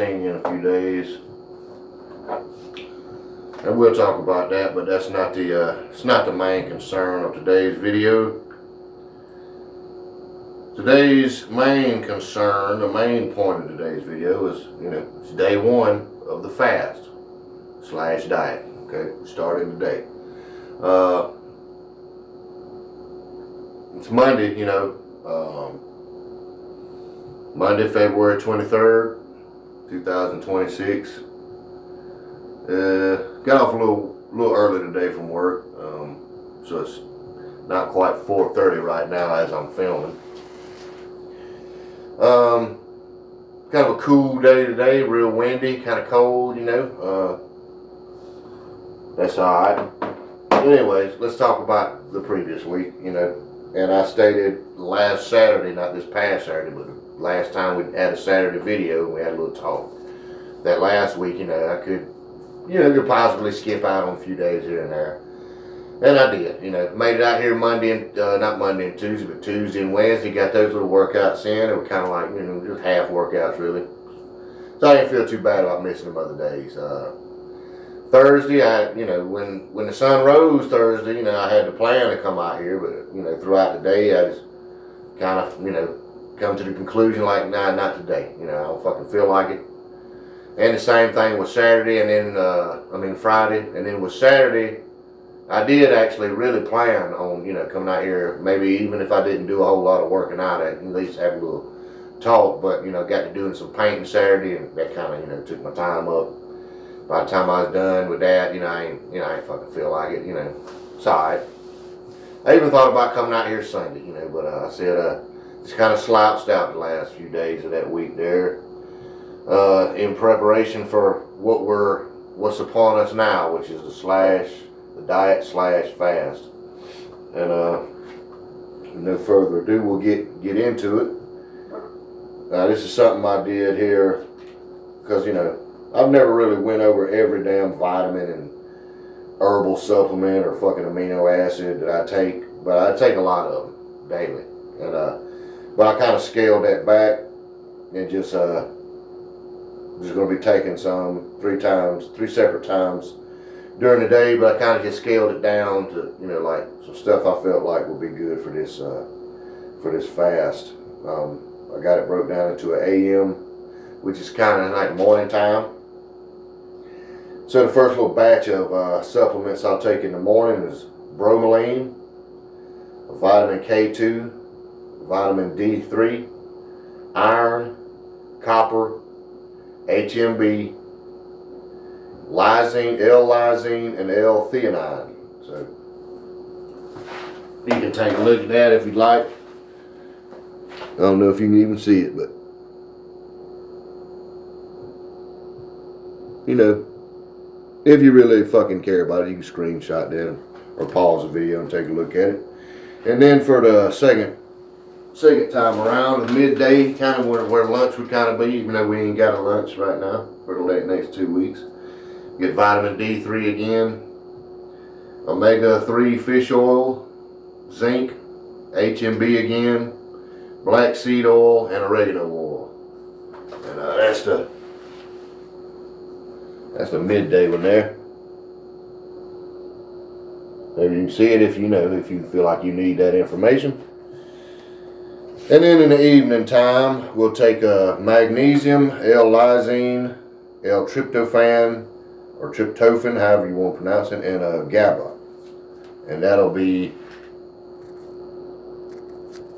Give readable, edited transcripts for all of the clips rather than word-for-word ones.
seen you in a few days. And we'll talk about that, but that's not the it's not the main concern of today's video. Today's main concern, the main point of today's video is, it's day one of the fast / diet. Okay, starting today. It's Monday, Monday, February 23rd, 2026. Got off a little early today from work, so it's not quite 4:30 right now as I'm filming. Kind of a cool day today, real windy, kind of cold, that's alright. Anyways, let's talk about the previous week, and I stated last Saturday, not this past Saturday, but the last time we had a Saturday video, we had a little talk. That last week, I could possibly skip out on a few days here and there. And I did, made it out here Monday and, not Monday and Tuesday, but Tuesday and Wednesday, got those little workouts in. They were kind of like, just half workouts really. So I didn't feel too bad about missing them other days. Thursday, when the sun rose Thursday, I had the plan to come out here, but, throughout the day, I just kind of, come to the conclusion like, nah, not today. I don't fucking feel like it. And the same thing with Saturday, and then, Friday, and then with Saturday, I did actually really plan on, coming out here, maybe even if I didn't do a whole lot of working out, at least have a little talk, but, got to doing some painting Saturday, and that kind of, took my time up. By the time I was done with that, I ain't fucking feel like it, it's alright. I even thought about coming out here Sunday, but I said, just kind of slouched out the last few days of that week there, in preparation for what's upon us now, which is the diet / fast. And no further ado, we'll get into it. Now, this is something I did here because I've never really went over every damn vitamin and herbal supplement or fucking amino acid that I take, but I take a lot of them daily. And but I kind of scaled that back and just going to be taking some three separate times during the day, but I kind of just scaled it down to, like some stuff I felt like would be good for this fast. I got it broke down into an AM, which is kind of like morning time. So the first little batch of supplements I'll take in the morning is bromelain, vitamin K2, vitamin D3, iron, copper, HMB, lysine, L-lysine, and L-theanine. So you can take a look at that if you'd like. I don't know if you can even see it, but if you really fucking care about it, you can screenshot that or pause the video and take a look at it. And then for the second time around, the midday, kind of where lunch would kind of be, even though we ain't got a lunch right now for the next 2 weeks. Get vitamin D3 again, omega-3 fish oil, zinc, HMB again, black seed oil, and oregano oil. And that's the midday one there. Maybe you can see it if you feel like you need that information. And then in the evening time, we'll take magnesium, L-lysine, L-tryptophan, or tryptophan, however you want to pronounce it, and GABA. And that'll be,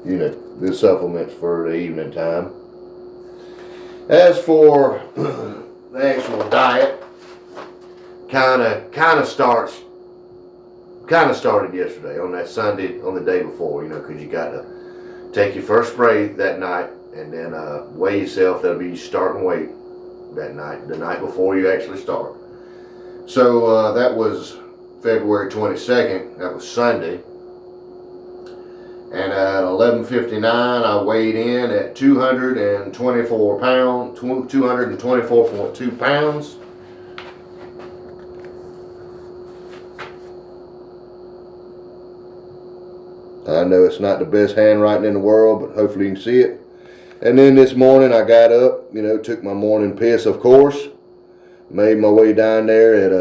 the supplements for the evening time. As for the actual diet, kind of started yesterday on that Sunday, on the day before, because you got to take your first spray that night and then weigh yourself. That'll be starting weight that night, the night before you actually start. So that was February 22nd, that was Sunday. And at 11:59, I weighed in at 224 pounds, 224.2 pounds. I know it's not the best handwriting in the world, but hopefully you can see it. And then this morning I got up, took my morning piss, of course. Made my way down there at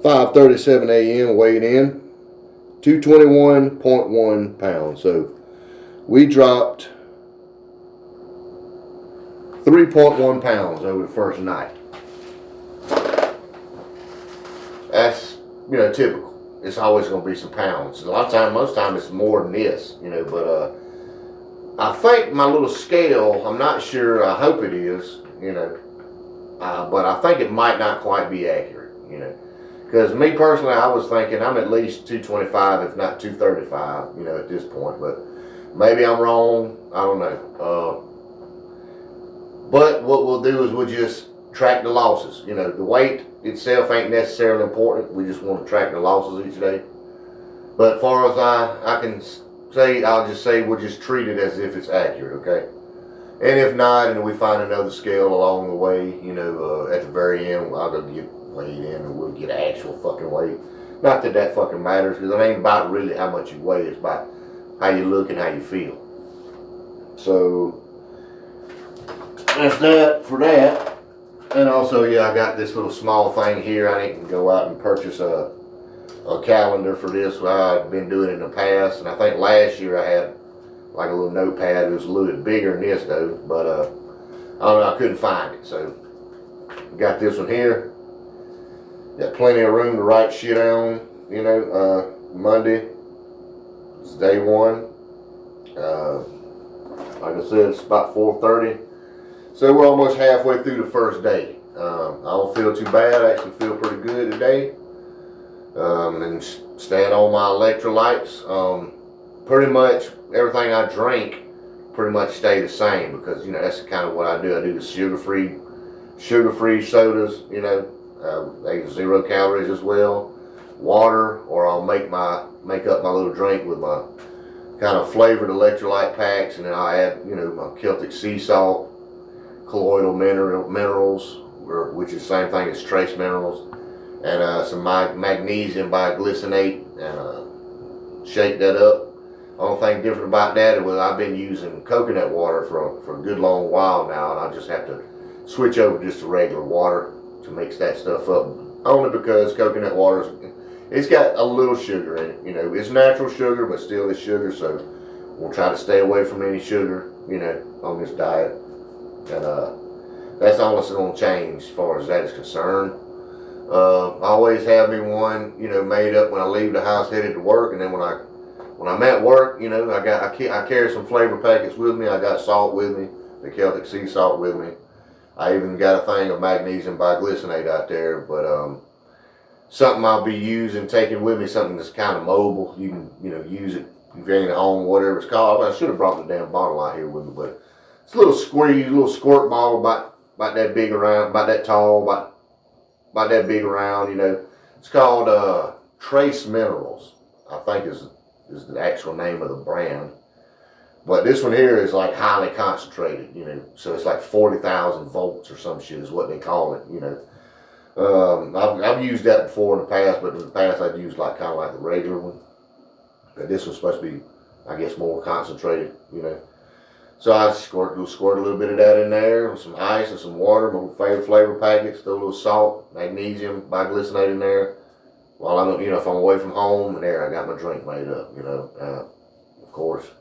5:37 a.m. Weighed in 221.1 pounds. So we dropped 3.1 pounds over the first night. That's typical. It's always going to be some pounds. A lot of times, most times it's more than this, But I think my little scale, I'm not sure. I hope it is, but I think it might not quite be accurate, Because me personally, I was thinking I'm at least 225, if not 235, at this point. But maybe I'm wrong. I don't know. But what we'll do is we'll just track the losses. The weight itself ain't necessarily important. We just want to track the losses each day. But as far as I can say, I'll just say we'll just treat it as if it's accurate, okay? And if not, and we find another scale along the way, at the very end, I'll go get weighed in and we'll get actual fucking weight. Not that that fucking matters, because it ain't about really how much you weigh. It's about how you look and how you feel. So that's that for that. And also, I got this little small thing here. I need to go out and purchase a calendar for this. I've been doing it in the past, and I think last year I had like a little notepad. It was a little bit bigger than this though, but I don't know, I couldn't find it. So got this one here. Got plenty of room to write shit on. Monday is day one. Like I said, it's about 4:30. So we're almost halfway through the first day. I don't feel too bad. I actually feel pretty good today. And staying on my electrolytes. Pretty much everything I drink pretty much stay the same, because that's kind of what I do. I do the sugar-free sodas. They 0 calories as well. Water, or I'll make up my little drink with my kind of flavored electrolyte packs, and then I'll add my Celtic sea salt, colloidal minerals, which is the same thing as trace minerals, and some magnesium biglycinate, and shake that up. Only thing different about that is I've been using coconut water for a good long while now, and I just have to switch over just to regular water to mix that stuff up. Only because coconut water, it's got a little sugar in it. It's natural sugar, but still it's sugar, so we'll try to stay away from any sugar, on this diet. And that's all that's going to change as far as that is concerned. I always have me one, made up when I leave the house headed to work, and then when I'm at work, I carry some flavor packets with me. I got salt with me, the Celtic sea salt with me. I even got a thing of magnesium biglycinate out there, but something I'll be using, taking with me, something that's kind of mobile. You can, use it if you ain't at home, whatever it's called. I should have brought the damn bottle out here with me, but it's a little squirt bottle, about that big around, about that tall, about that big around. It's called Trace Minerals, I think is the actual name of the brand. But this one here is like highly concentrated, so it's like 40,000 volts or some shit is what they call it, I've used that before in the past, but in the past I'd used kind of like the regular one. But this one's supposed to be, I guess, more concentrated, So I squirt a little bit of that in there with some ice and some water, my favorite flavor packets, throw a little salt, magnesium biglycinate in there. While I'm, if I'm away from home, and there I got my drink made up, of course.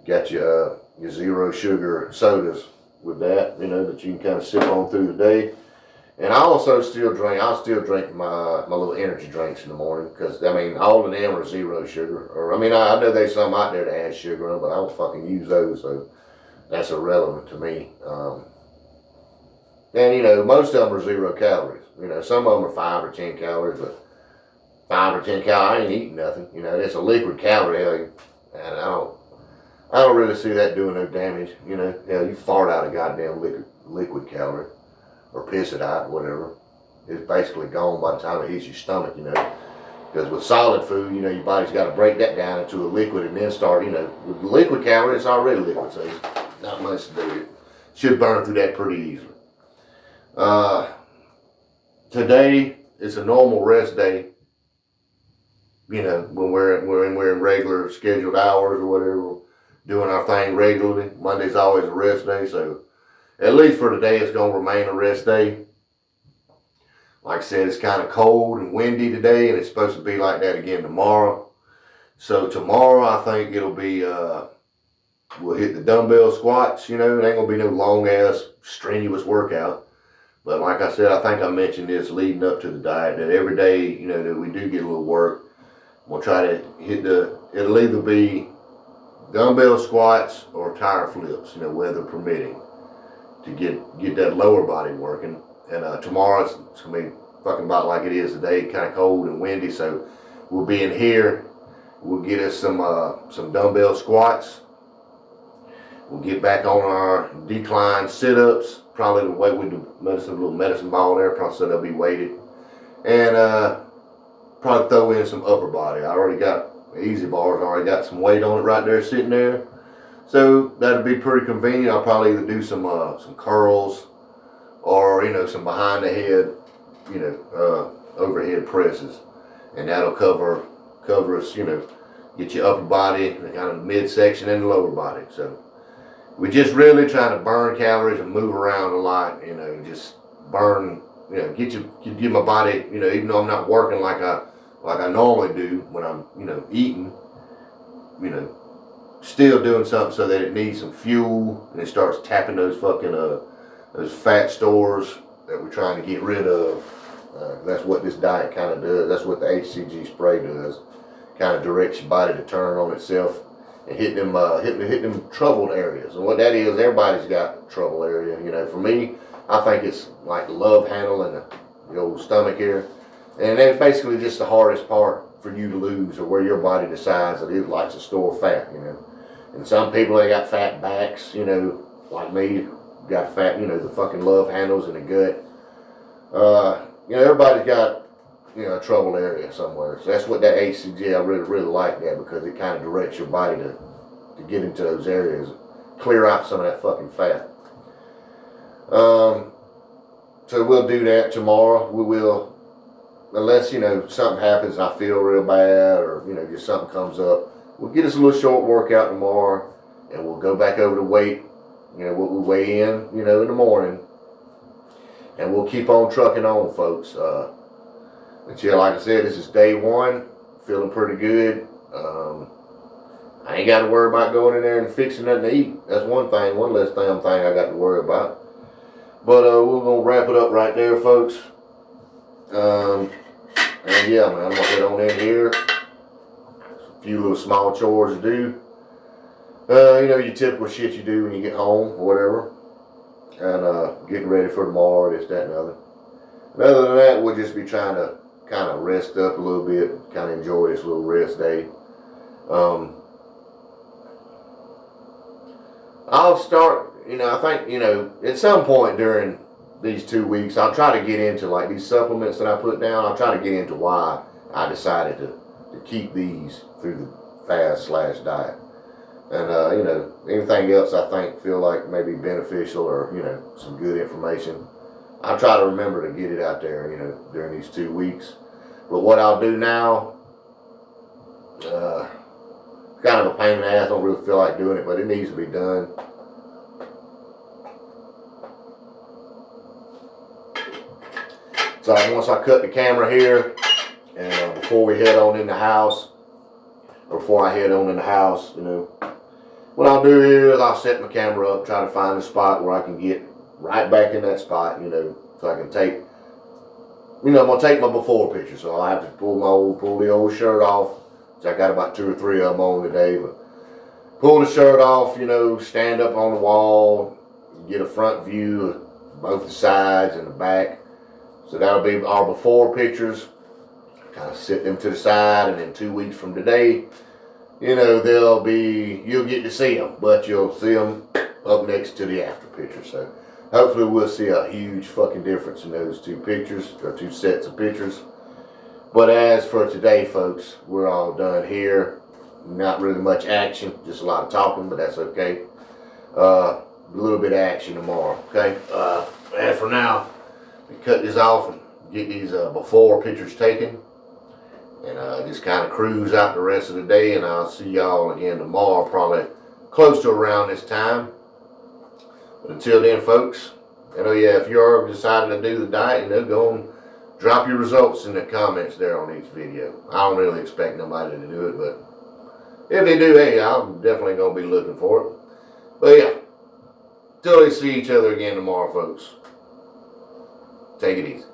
Got your 0 sugar sodas with that, that you can kind of sip on through the day. And I'll still drink my little energy drinks in the morning, because, all of them are 0 sugar. Or, I know there's some out there that has sugar in them, but I don't fucking use those, so that's irrelevant to me. And, most of them are 0 calories. Some of them are 5 or 10 calories, but 5 or 10 calories, I ain't eating nothing. It's a liquid calorie, and I don't really see that doing no damage. Hell, you fart out a goddamn liquid calorie, or piss it out, whatever. It's basically gone by the time it hits your stomach, Because with solid food, your body's got to break that down into a liquid and then start, with the liquid calorie, it's already liquid, so it's not much to do. It should burn through that pretty easily. Today is a normal rest day. When we're in regular scheduled hours or whatever. doing our thing regularly. Monday's always a rest day, so at least for today, it's going to remain a rest day. Like I said, it's kind of cold and windy today, and it's supposed to be like that again tomorrow. So tomorrow, I think it'll be, we'll hit the dumbbell squats. You know, it ain't going to be no long-ass, strenuous workout. But like I said, I think I mentioned this leading up to the diet, that every day, you know, that we do get a little work, we'll try to hit it'll either be dumbbell squats or tire flips, you know, weather permitting, to get that lower body working. And tomorrow it's going to be fucking about like it is today, kind of cold and windy. So we'll be in here. We'll get us some dumbbell squats. We'll get back on our decline sit-ups. Probably the weight with the little medicine ball there. Probably so they'll be weighted. And probably throw in some upper body. I already got easy bars. Already got some weight on it right there, sitting there. So that'll be pretty convenient. I'll probably either do some curls, or, you know, some behind the head, you know, overhead presses. And that'll cover us, you know, get your upper body, the kind of midsection, and the lower body. So we're just really trying to burn calories and move around a lot, you know, just burn, you know, get my body, you know, even though I'm not working like I normally do when I'm, you know, eating, you know, still doing something so that it needs some fuel, and it starts tapping those fucking those fat stores that we're trying to get rid of. That's what this diet kind of does. That's what the HCG spray does. Kind of directs your body to turn on itself and hit them troubled areas. And what that is, everybody's got trouble area. You know, for me, I think it's like the love handle and the old stomach here, and that's basically just the hardest part for you to lose, or where your body decides that it likes to store fat. You know, and some people, they got fat backs. You know, like me. Got fat, you know, the fucking love handles in the gut. You know, everybody's got, you know, a trouble area somewhere. So that's what that HCG, I really like that, because it kind of directs your body to get into those areas, clear out some of that fucking fat. So we'll do that tomorrow. We will, unless, you know, something happens and I feel real bad, or, you know, just something comes up, we'll get us a little short workout tomorrow, and we'll go back over to weight. You know, what we weigh in, you know, in the morning. And we'll keep on trucking on, folks. But yeah, like I said, this is day one. Feeling pretty good. I ain't got to worry about going in there and fixing nothing to eat. That's one less thing I got to worry about. But we're going to wrap it up right there, folks. And yeah, man, I'm going to head on in here. A few little small chores to do. You know, your typical shit you do when you get home or whatever. And getting ready for tomorrow, this, that, and the other. And other than that, we'll just be trying to kind of rest up a little bit, kind of enjoy this little rest day. I'll start, you know, I think, you know, at some point during these 2 weeks, I'll try to get into, like, these supplements that I put down. I'll try to get into why I decided to keep these through the fast/diet. And, you know, anything else I think feel like maybe beneficial, or, you know, some good information, I'll try to remember to get it out there, you know, during these 2 weeks. But what I'll do now, kind of a pain in the ass, don't really feel like doing it, but it needs to be done. So once I cut the camera here, and before we head on in the house, or before I head on in the house, you know, what I'll do here is I'll set my camera up, try to find a spot where I can get right back in that spot, you know, so I can take, you know, I'm going to take my before picture, so I'll have to pull the old shirt off, which I got about 2 or 3 of them on today, but pull the shirt off, you know, stand up on the wall, get a front view of both the sides and the back. So that'll be our before pictures, kind of sit them to the side, and then 2 weeks from today, you know, you'll get to see them, but you'll see them up next to the after picture. So hopefully we'll see a huge fucking difference in those 2 pictures, or 2 sets of pictures. But as for today, folks, we're all done here. Not really much action, just a lot of talking, but that's okay. A little bit of action tomorrow, okay? As for now, we cut this off and get these before pictures taken. And just kind of cruise out the rest of the day, and I'll see y'all again tomorrow, probably close to around this time. But until then, folks, yeah, if you are deciding to do the diet, go and drop your results in the comments there on each video. I don't really expect nobody to do it, but if they do, hey, I'm definitely going to be looking for it. But yeah, till we see each other again tomorrow, folks, take it easy.